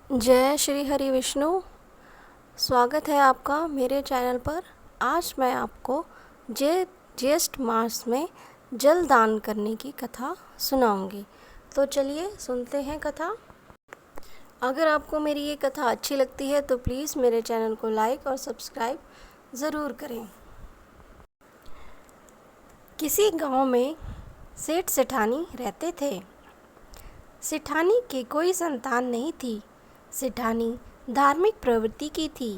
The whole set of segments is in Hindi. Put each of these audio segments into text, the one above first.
जय श्री हरि विष्णु। स्वागत है आपका मेरे चैनल पर। आज मैं आपको ज्येष्ठ मास में जल दान करने की कथा सुनाऊंगी। तो चलिए सुनते हैं कथा। अगर आपको मेरी ये कथा अच्छी लगती है तो प्लीज़ मेरे चैनल को लाइक और सब्सक्राइब ज़रूर करें। किसी गांव में सेठ सेठानी रहते थे। सेठानी की कोई संतान नहीं थी। सेठानी धार्मिक प्रवृत्ति की थी।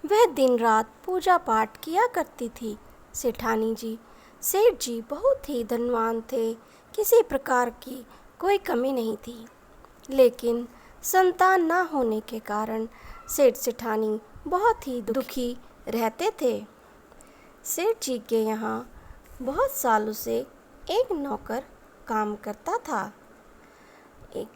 वह दिन रात पूजा पाठ किया करती थी। सेठ जी बहुत ही धनवान थे। किसी प्रकार की कोई कमी नहीं थी। लेकिन संतान न होने के कारण सेठ सेठानी बहुत ही दुखी रहते थे। सेठ जी के यहाँ बहुत सालों से एक नौकर काम करता था। एक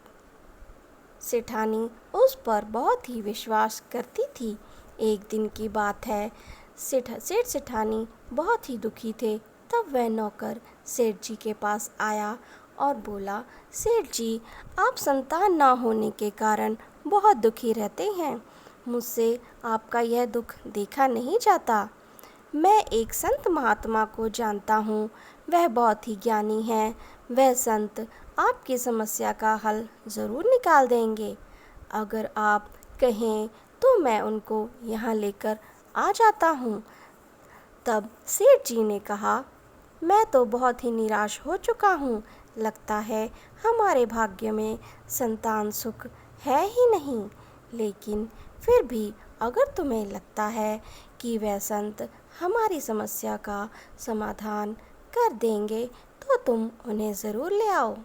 सेठानी उस पर बहुत ही विश्वास करती थी। एक दिन की बात है, सेठ सेठानी बहुत ही दुखी थे। तब वह नौकर सेठ जी के पास आया और बोला, सेठ जी, आप संतान ना होने के कारण बहुत दुखी रहते हैं। मुझसे आपका यह दुख देखा नहीं जाता। मैं एक संत महात्मा को जानता हूँ। वह बहुत ही ज्ञानी है। वह संत आपकी समस्या का हल ज़रूर निकाल देंगे। अगर आप कहें तो मैं उनको यहाँ लेकर आ जाता हूँ। तब सेठ जी ने कहा, मैं तो बहुत ही निराश हो चुका हूँ। लगता है हमारे भाग्य में संतान सुख है ही नहीं। लेकिन फिर भी अगर तुम्हें लगता है कि वह संत हमारी समस्या का समाधान कर देंगे तो तुम उन्हें ज़रूर ले आओ।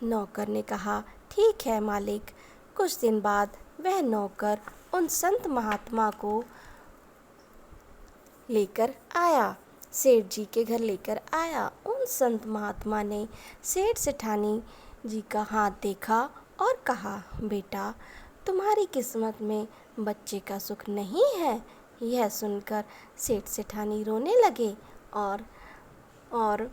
नौकर ने कहा, ठीक है मालिक। कुछ दिन बाद वह नौकर उन संत महात्मा को लेकर आया, सेठ जी के घर लेकर आया। उन संत महात्मा ने सेठ सेठानी जी का हाथ देखा और कहा, बेटा, तुम्हारी किस्मत में बच्चे का सुख नहीं है। यह सुनकर सेठ सेठानी रोने लगे और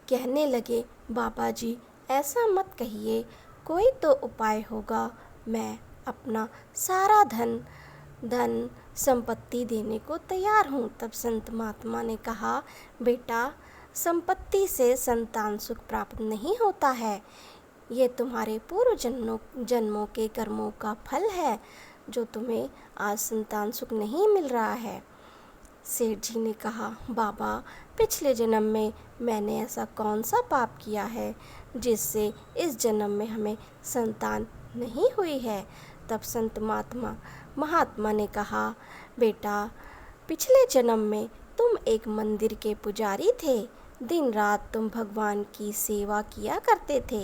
कहने लगे, बाबा जी, ऐसा मत कहिए, कोई तो उपाय होगा। मैं अपना सारा धन संपत्ति देने को तैयार हूँ। तब संत महात्मा ने कहा, बेटा, संपत्ति से संतान सुख प्राप्त नहीं होता है। ये तुम्हारे पूर्व जन्मों के कर्मों का फल है जो तुम्हें आज संतान सुख नहीं मिल रहा है। सेठ जी ने कहा, बाबा, पिछले जन्म में मैंने ऐसा कौन सा पाप किया है जिससे इस जन्म में हमें संतान नहीं हुई है। तब संत महात्मा ने कहा, बेटा, पिछले जन्म में तुम एक मंदिर के पुजारी थे। दिन रात तुम भगवान की सेवा किया करते थे।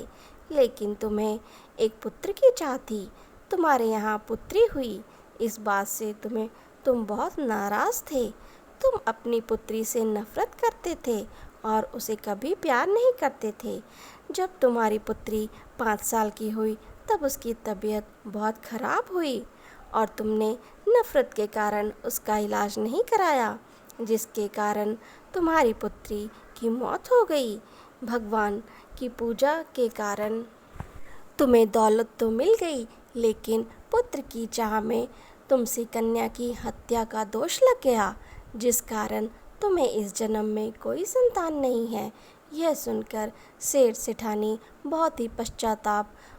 लेकिन तुम्हें एक पुत्र की चाह थी। तुम्हारे यहाँ पुत्री हुई। इस बात से तुम बहुत नाराज़ थे। तुम अपनी पुत्री से नफरत करते थे और उसे कभी प्यार नहीं करते थे। जब तुम्हारी पुत्री 5 साल की हुई तब उसकी तबीयत बहुत ख़राब हुई और तुमने नफरत के कारण उसका इलाज नहीं कराया, जिसके कारण तुम्हारी पुत्री की मौत हो गई। भगवान की पूजा के कारण तुम्हें दौलत तो मिल गई, लेकिन पुत्र की चाह में तुमसे कन्या की हत्या का दोष लग गया, जिस कारण तुम्हें इस जन्म में कोई संतान नहीं है। यह सुनकर सेठ सेठानी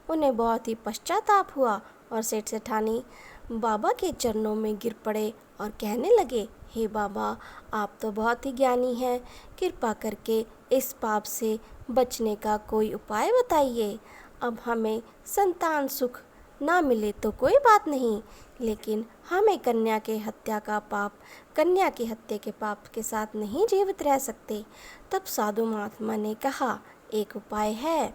उन्हें बहुत ही पश्चाताप हुआ और सेठ सेठानी बाबा के चरणों में गिर पड़े और कहने लगे, हे बाबा, आप तो बहुत ही ज्ञानी हैं। कृपा करके इस पाप से बचने का कोई उपाय बताइए। अब हमें संतान सुख ना मिले तो कोई बात नहीं, लेकिन हमें कन्या की हत्या के पाप के साथ नहीं जीवित रह सकते। तब साधु महात्मा ने कहा, एक उपाय है।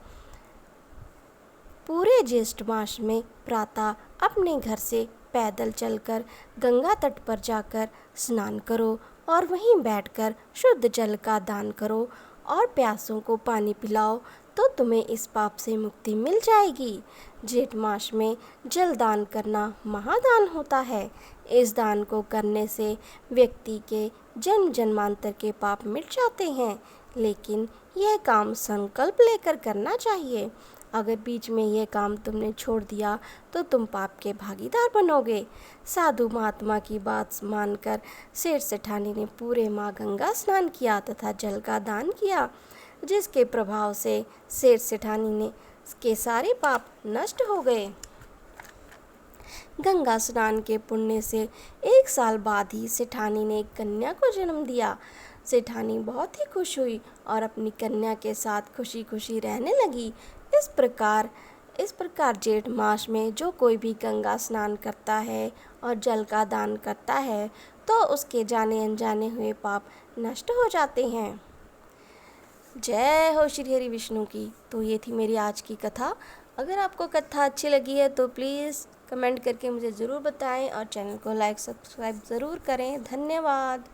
पूरे ज्येष्ठ मास में प्रातः अपने घर से पैदल चलकर गंगा तट पर जाकर स्नान करो और वहीं बैठकर शुद्ध जल का दान करो और प्यासों को पानी पिलाओ, तो तुम्हें इस पाप से मुक्ति मिल जाएगी। जेठ मास में जल दान करना महादान होता है। इस दान को करने से व्यक्ति के जन्म जन्मांतर के पाप मिट जाते हैं, लेकिन यह काम संकल्प लेकर करना चाहिए। अगर बीच में ये काम तुमने छोड़ दिया तो तुम पाप के भागीदार बनोगे। साधु महात्मा की बात मानकर सेठ सेठानी ने पूरे माँ गंगा स्नान किया तथा जल का दान किया, जिसके प्रभाव से सेठ सेठानी ने के सारे पाप नष्ट हो गए। गंगा स्नान के पुण्य से 1 साल बाद ही सेठानी ने एक कन्या को जन्म दिया। सेठानी बहुत ही खुश हुई और अपनी कन्या के साथ खुशी खुशी रहने लगी। इस प्रकार जेठ मास में जो कोई भी गंगा स्नान करता है और जल का दान करता है तो उसके जाने अनजाने हुए पाप नष्ट हो जाते हैं। जय हो श्री हरि विष्णु की। तो ये थी मेरी आज की कथा। अगर आपको कथा अच्छी लगी है तो प्लीज़ कमेंट करके मुझे ज़रूर बताएं और चैनल को लाइक सब्सक्राइब ज़रूर करें। धन्यवाद।